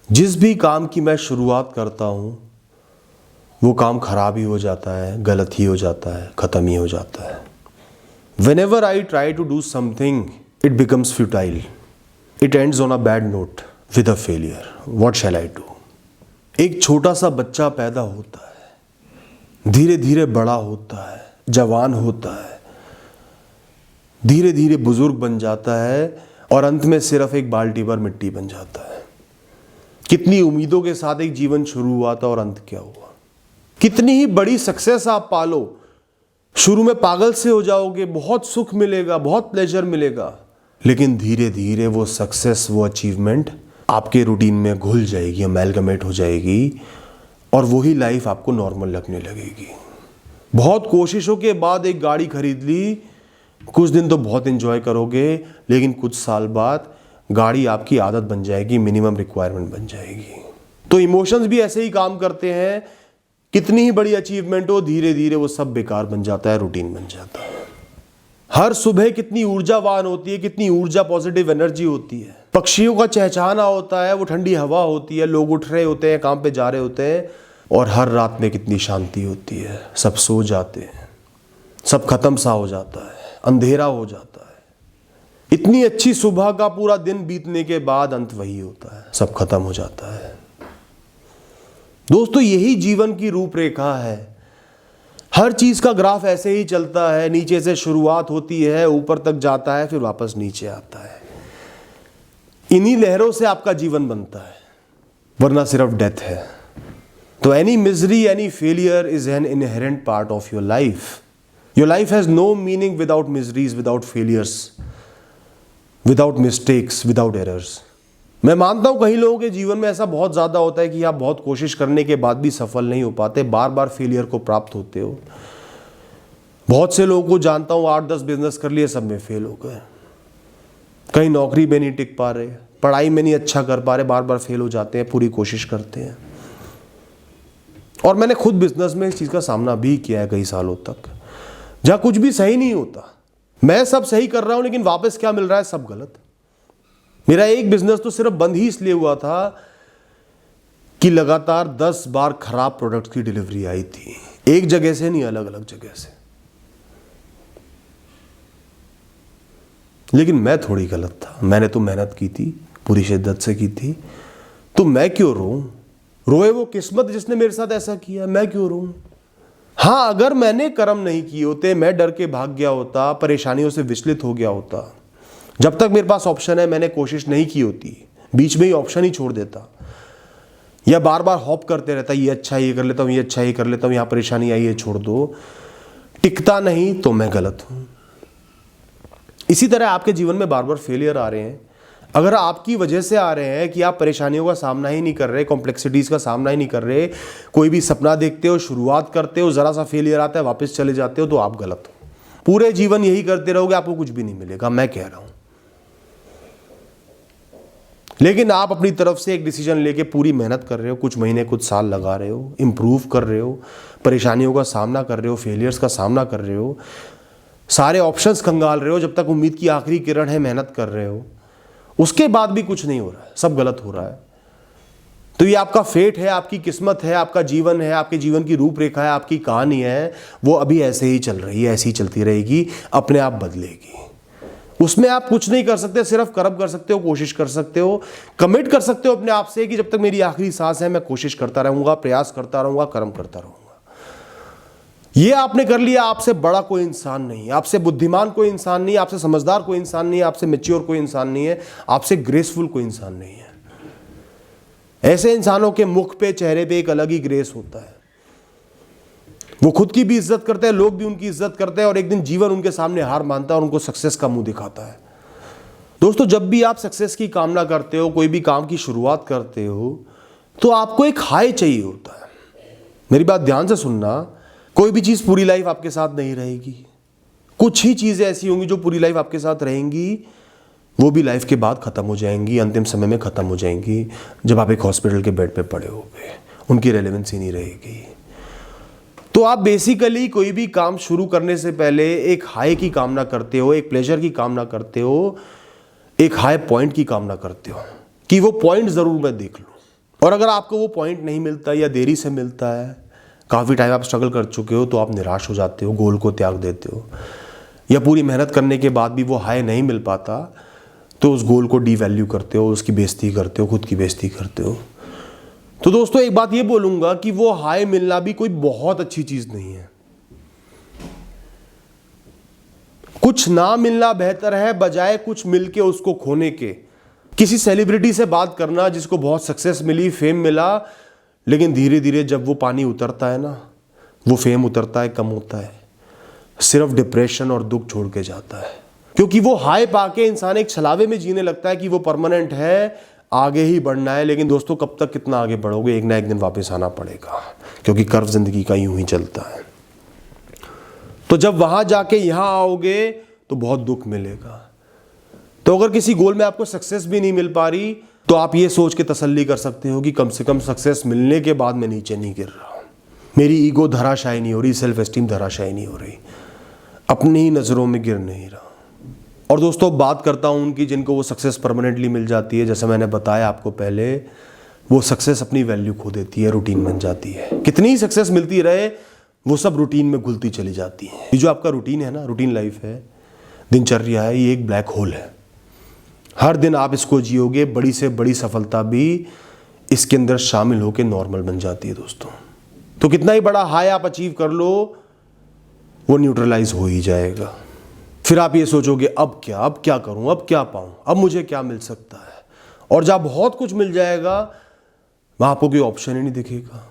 जिस भी काम की मैं शुरुआत करता हूँ वो काम खराब ही हो जाता है, गलत ही हो जाता है, ख़त्म ही हो जाता है। Whenever I try to do something, it becomes futile. It ends on a bad note with a failure. What shall I do? एक छोटा सा बच्चा पैदा होता है, धीरे धीरे बड़ा होता है, जवान होता है, धीरे धीरे बुजुर्ग बन जाता है और अंत में सिर्फ एक बाल्टी भर मिट्टी बन जाता है। कितनी उम्मीदों के साथ एक जीवन शुरू हुआ था और अंत क्या हुआ। कितनी ही बड़ी सक्सेस आप पालो, शुरू में पागल से हो जाओगे, बहुत सुख मिलेगा, बहुत प्लेजर मिलेगा, लेकिन धीरे धीरे वो सक्सेस, वो अचीवमेंट आपके रूटीन में घुल जाएगी, अमेलगमेट हो जाएगी और वही लाइफ आपको नॉर्मल लगने लगेगी। बहुत कोशिशों के बाद एक गाड़ी खरीद ली, कुछ दिन तो बहुत एंजॉय करोगे, लेकिन कुछ साल बाद गाड़ी आपकी आदत बन जाएगी, मिनिमम रिक्वायरमेंट बन जाएगी। तो इमोशंस भी ऐसे ही काम करते हैं। कितनी ही बड़ी अचीवमेंट हो, धीरे धीरे वो सब बेकार बन जाता है, रूटीन बन जाता है। हर सुबह कितनी ऊर्जावान होती है, कितनी ऊर्जा, पॉजिटिव एनर्जी होती है। पक्षियों का चहचहाना होता है, वो ठंडी हवा होती है, लोग उठ रहे होते हैं, काम पे जा रहे होते हैं, और हर रात में कितनी शांति होती है। सब सो जाते हैं, सब खत्म सा हो जाता है, अंधेरा हो जाता है। इतनी अच्छी सुबह का पूरा दिन बीतने के बाद अंत वही होता है, सब खत्म हो जाता है। दोस्तों, यही जीवन की रूपरेखा है। हर चीज का ग्राफ ऐसे ही चलता है, नीचे से शुरुआत होती है, ऊपर तक जाता है, फिर वापस नीचे आता है। इन्हीं लहरों से आपका जीवन बनता है, वरना सिर्फ डेथ है। तो any misery, any failure is an inherent part of your life. Your life has no meaning without miseries, without failures, without mistakes, without errors. मैं मानता हूं कई लोगों के जीवन में ऐसा बहुत ज़्यादा होता है कि आप बहुत कोशिश करने के बाद भी सफल नहीं हो पाते, बार बार फेलियर को प्राप्त होते हो। बहुत से लोगों को जानता हूं, 8-10 बिजनेस कर लिए, सब में फेल हो गए। कहीं नौकरी में नहीं टिक पा रहे, पढ़ाई में नहीं अच्छा कर पा रहे, बार बार फेल हो जाते हैं, पूरी कोशिश करते हैं। और मैंने खुद बिजनेस में इस चीज़ का सामना भी किया है कई सालों तक, जहाँ कुछ भी सही नहीं होता। मैं सब सही कर रहा हूं, लेकिन वापस क्या मिल रहा है, सब गलत। मेरा एक बिजनेस तो सिर्फ बंद ही इसलिए हुआ था कि लगातार 10 बार खराब प्रोडक्ट की डिलीवरी आई थी, एक जगह से नहीं, अलग अलग जगह से। लेकिन मैं थोड़ी गलत था, मैंने तो मेहनत की थी, पूरी शिद्दत से की थी, तो मैं क्यों रोऊं? रोए वो किस्मत जिसने मेरे साथ ऐसा किया, मैं क्यों रोऊं? हाँ, अगर मैंने कर्म नहीं किए होते, मैं डर के भाग गया होता, परेशानियों से विचलित हो गया होता, जब तक मेरे पास ऑप्शन है मैंने कोशिश नहीं की होती, बीच में ही ऑप्शन ही छोड़ देता, या बार बार हॉप करते रहता, ये अच्छा ये कर लेता हूँ, ये अच्छा ये कर लेता हूँ, यहाँ परेशानी आई है छोड़ दो, टिकता नहीं, तो मैं गलत हूँ। इसी तरह आपके जीवन में बार बार फेलियर आ रहे हैं। अगर आपकी वजह से आ रहे हैं कि आप परेशानियों का सामना ही नहीं कर रहे, कॉम्प्लेक्सिटीज़ का सामना ही नहीं कर रहे, कोई भी सपना देखते हो, शुरुआत करते हो, ज़रा सा फेलियर आता है, वापस चले जाते हो, तो आप गलत हो। पूरे जीवन यही करते रहोगे, आपको कुछ भी नहीं मिलेगा, मैं कह रहा हूँ। लेकिन आप अपनी तरफ से एक डिसीजन लेके पूरी मेहनत कर रहे हो, कुछ महीने, कुछ साल लगा रहे हो, इम्प्रूव कर रहे हो, परेशानियों का सामना कर रहे हो, फेलियर्स का सामना कर रहे हो, सारे ऑप्शंस खंगाल रहे हो, जब तक उम्मीद की आखिरी किरण है मेहनत कर रहे हो, उसके बाद भी कुछ नहीं हो रहा है, सब गलत हो रहा है। तो ये आपका फेट है, आपकी किस्मत है, आपका जीवन है, आपके जीवन की रूपरेखा है, आपकी कहानी है, वो अभी ऐसे ही चल रही है, ऐसे ही चलती रहेगी, अपने आप बदलेगी। उसमें आप कुछ नहीं कर सकते, सिर्फ कर्म कर सकते हो, कोशिश कर सकते हो, कमिट कर सकते हो अपने आप से कि जब तक मेरी आखिरी सांस है मैं कोशिश करता रहूंगा, प्रयास करता रहूंगा, कर्म करता रहूंगा। ये आपने कर लिया, आपसे बड़ा कोई इंसान नहीं, आपसे बुद्धिमान कोई इंसान नहीं, आपसे समझदार कोई इंसान नहीं, आपसे मैच्योर कोई इंसान नहीं है, आपसे ग्रेसफुल कोई इंसान नहीं है। ऐसे इंसानों के मुख पे, चेहरे पे एक अलग ही ग्रेस होता है। वो खुद की भी इज्जत करते हैं, लोग भी उनकी इज्जत करते हैं, और एक दिन जीवन उनके सामने हार मानता है और उनको सक्सेस का मुंह दिखाता है। दोस्तों, जब भी आप सक्सेस की कामना करते हो, कोई भी काम की शुरुआत करते हो, तो आपको एक हाई चाहिए होता है। मेरी बात ध्यान से सुनना, कोई भी चीज़ पूरी लाइफ आपके साथ नहीं रहेगी। कुछ ही चीज़ें ऐसी होंगी जो पूरी लाइफ आपके साथ रहेंगी, वो भी लाइफ के बाद ख़त्म हो जाएंगी, अंतिम समय में ख़त्म हो जाएंगी। जब आप एक हॉस्पिटल के बेड पे पड़े होगे, उनकी रेलेवेंसी नहीं रहेगी। तो आप बेसिकली कोई भी काम शुरू करने से पहले एक हाई की कामना करते हो, एक प्लेजर की कामना करते हो, एक हाई पॉइंट की कामना करते हो कि वो पॉइंट ज़रूर मैं देख लूँ। और अगर आपको वो पॉइंट नहीं मिलता या देरी से मिलता है, काफ़ी टाइम आप स्ट्रगल कर चुके हो, तो आप निराश हो जाते हो, गोल को त्याग देते हो, या पूरी मेहनत करने के बाद भी वो हाई नहीं मिल पाता तो उस गोल को डीवैल्यू करते हो, उसकी बेइज्जती करते हो, खुद की बेइज्जती करते हो। तो दोस्तों एक बात ये बोलूँगा कि वो हाई मिलना भी कोई बहुत अच्छी चीज़ नहीं है। कुछ ना मिलना बेहतर है बजाय कुछ मिलके उसको खोने के। किसी सेलिब्रिटी से बात करना जिसको बहुत सक्सेस मिली, फेम मिला, लेकिन धीरे धीरे जब वो पानी उतरता है ना, वो फेम उतरता है, कम होता है, सिर्फ डिप्रेशन और दुख छोड़ के जाता है। क्योंकि वो हाई पाके इंसान एक छलावे में जीने लगता है कि वो परमानेंट है, आगे ही बढ़ना है। लेकिन दोस्तों कब तक कितना आगे बढ़ोगे, एक ना एक दिन वापस आना पड़ेगा, क्योंकि कर्व जिंदगी का यूं ही चलता है। तो जब वहां जाके यहां आओगे तो बहुत दुख मिलेगा। तो अगर किसी गोल में आपको सक्सेस भी नहीं मिल पा रही, तो आप ये सोच के तसल्ली कर सकते हो कि कम से कम सक्सेस मिलने के बाद मैं नीचे नहीं गिर रहा, मेरी ईगो धराशायी नहीं हो रही, सेल्फ एस्टीम धराशायी नहीं हो रही, अपनी ही नज़रों में गिर नहीं रहा। और दोस्तों बात करता हूं उनकी जिनको वो सक्सेस परमानेंटली मिल जाती है। जैसे मैंने बताया आपको पहले, वो सक्सेस अपनी वैल्यू खो देती है, रूटीन बन जाती है। कितनी ही सक्सेस मिलती रहे, वो सब रूटीन में घुलती चली जाती है। ये जो आपका रूटीन है ना, रूटीन लाइफ है, दिनचर्या है, ये एक ब्लैक होल है। हर दिन आप इसको जियोगे, बड़ी से बड़ी सफलता भी इसके अंदर शामिल होकर नॉर्मल बन जाती है दोस्तों। तो कितना ही बड़ा हाई आप अचीव कर लो, वो न्यूट्रलाइज हो ही जाएगा। फिर आप ये सोचोगे अब क्या करूं, अब क्या पाऊं, अब मुझे क्या मिल सकता है। और जब बहुत कुछ मिल जाएगा, वहां आपको कोई ऑप्शन ही नहीं दिखेगा,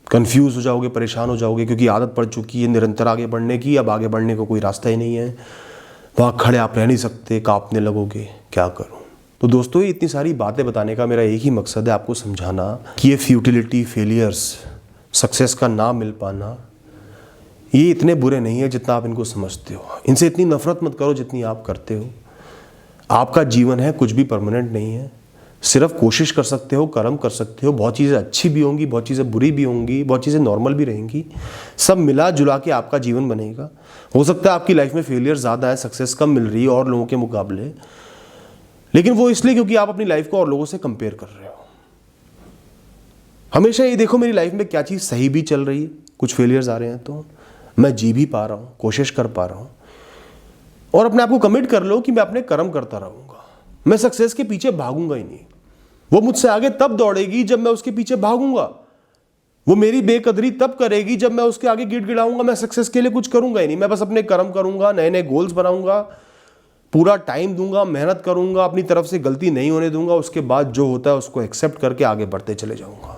कंफ्यूज हो जाओगे, परेशान हो जाओगे, क्योंकि आदत पड़ चुकी है निरंतर आगे बढ़ने की। अब आगे बढ़ने को कोई रास्ता ही नहीं है, वहां खड़े आप रह नहीं सकते, कांपने लगोगे, क्या करूं। तो दोस्तों ये इतनी सारी बातें बताने का मेरा एक ही मकसद है, आपको समझाना कि ये फ्यूटिलिटी, फेलियर्स, सक्सेस का ना मिल पाना, ये इतने बुरे नहीं है जितना आप इनको समझते हो। इनसे इतनी नफरत मत करो जितनी आप करते हो। आपका जीवन है, कुछ भी परमानेंट नहीं है, सिर्फ कोशिश कर सकते हो, कर्म कर सकते हो। बहुत चीज़ें अच्छी भी होंगी, बहुत चीज़ें बुरी भी होंगी, बहुत चीज़ें नॉर्मल भी रहेंगी, सब मिला जुला के आपका जीवन बनेगा। हो सकता है आपकी लाइफ में फेलियर ज़्यादा है, सक्सेस कम मिल रही है और लोगों के मुकाबले, लेकिन वो इसलिए क्योंकि आप अपनी लाइफ को और लोगों से कंपेयर कर रहे हो। हमेशा ये देखो मेरी लाइफ में क्या चीज़ सही भी चल रही है, कुछ फेलियर्स आ रहे हैं तो मैं जी भी पा रहा हूँ, कोशिश कर पा रहा हूँ, और अपने आप को कमिट कर लो कि मैं अपने कर्म करता रहूँगा, मैं सक्सेस के पीछे भागूंगा ही नहीं। वो मुझसे आगे तब दौड़ेगी जब मैं उसके पीछे भागूंगा, वो मेरी बेकदरी तब करेगी जब मैं उसके आगे गिड़गिड़ाऊंगा। मैं सक्सेस के लिए कुछ करूंगा ही नहीं, मैं बस अपने कर्म करूंगा, नए नए गोल्स बनाऊंगा, पूरा टाइम दूंगा, मेहनत करूंगा, अपनी तरफ से गलती नहीं होने दूंगा। उसके बाद जो होता है उसको एक्सेप्ट करके आगे बढ़ते चले जाऊंगा।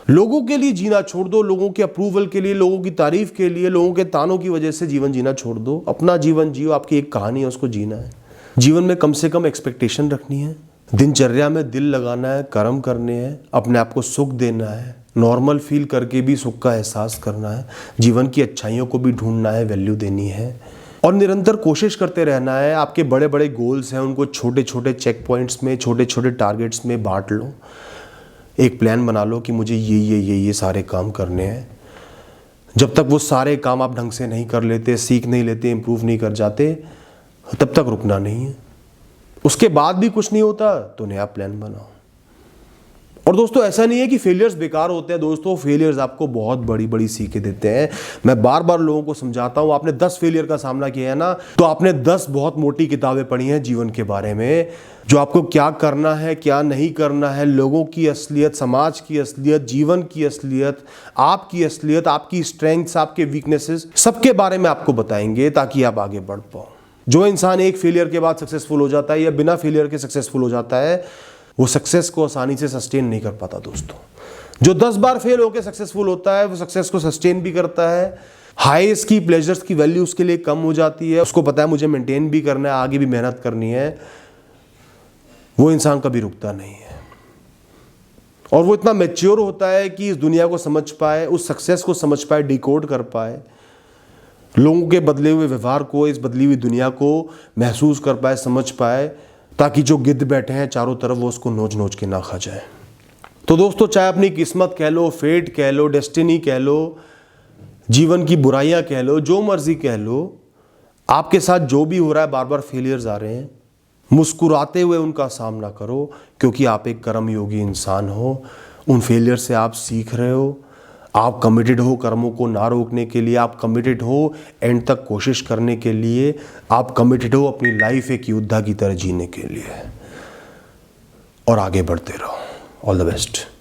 लोगों के लिए जीना छोड़ दो, लोगों के अप्रूवल के लिए, लोगों की तारीफ के लिए, लोगों के तानों की वजह से जीवन जीना छोड़ दो। अपना जीवन जियो, आपकी एक कहानी है, उसको जीना है। जीवन में कम से कम एक्सपेक्टेशन रखनी है, दिनचर्या में दिल लगाना है, कर्म करने हैं, अपने आप को सुख देना है, नॉर्मल फील करके भी सुख का एहसास करना है, जीवन की अच्छाइयों को भी ढूंढना है, वैल्यू देनी है, और निरंतर कोशिश करते रहना है। आपके बड़े बड़े गोल्स हैं, उनको छोटे छोटे चेक पॉइंट्स में, छोटे छोटे टारगेट्स में बांट लो। एक प्लान बना लो कि मुझे ये सारे काम करने हैं। जब तक वो सारे काम आप ढंग से नहीं कर लेते, सीख नहीं लेते, इंप्रूव नहीं कर जाते, तब तक रुकना नहीं है। उसके बाद भी कुछ नहीं होता तो नया प्लान बनाओ। और दोस्तों ऐसा नहीं है कि फेलियर्स बेकार होते हैं। दोस्तों फेलियर्स आपको बहुत बड़ी बड़ी सीखें देते हैं। मैं बार बार लोगों को समझाता हूं, आपने 10 फेलियर का सामना किया है ना, तो आपने 10 बहुत मोटी किताबें पढ़ी हैं जीवन के बारे में, जो आपको क्या करना है, क्या नहीं करना है, लोगों की असलियत, समाज की असलियत, जीवन की असलियत, आपकी स्ट्रेंथ्स, आपके वीकनेसेस, सबके बारे में आपको बताएंगे ताकि आप आगे बढ़ पाओ। जो इंसान एक फेलियर के बाद सक्सेसफुल हो जाता है या बिना फेलियर के सक्सेसफुल हो जाता है, वो सक्सेस को आसानी से सस्टेन नहीं कर पाता दोस्तों। जो 10 बार फेल होकर सक्सेसफुल होता है, वो सक्सेस को सस्टेन भी करता है। हाईस की, प्लेजर्स की वैल्यू उसके लिए कम हो जाती है, उसको पता है मुझे मेंटेन भी करना है, आगे भी मेहनत करनी है। वो इंसान कभी रुकता नहीं है, और वो इतना मैच्योर होता है कि इस दुनिया को समझ पाए, उस सक्सेस को समझ पाए, डिकोड कर पाए, लोगों के बदले हुए व्यवहार को, इस बदली हुई दुनिया को महसूस कर पाए, समझ पाए, ताकि जो गिद्ध बैठे हैं चारों तरफ वो उसको नोच नोच के ना खा जाए। तो दोस्तों चाहे अपनी किस्मत कह लो, फेट कह लो, डेस्टिनी कह लो, जीवन की बुराइयां कह लो, जो मर्जी कह लो, आपके साथ जो भी हो रहा है, बार बार फेलियर्स आ रहे हैं, मुस्कुराते हुए उनका सामना करो, क्योंकि आप एक कर्मयोगी इंसान हो उन फेलियर से आप सीख रहे हो, आप कमिटेड हो कर्मों को ना रोकने के लिए, आप कमिटेड हो एंड तक कोशिश करने के लिए, आप कमिटेड हो अपनी लाइफ एक योद्धा की तरह जीने के लिए, और आगे बढ़ते रहो। All the best.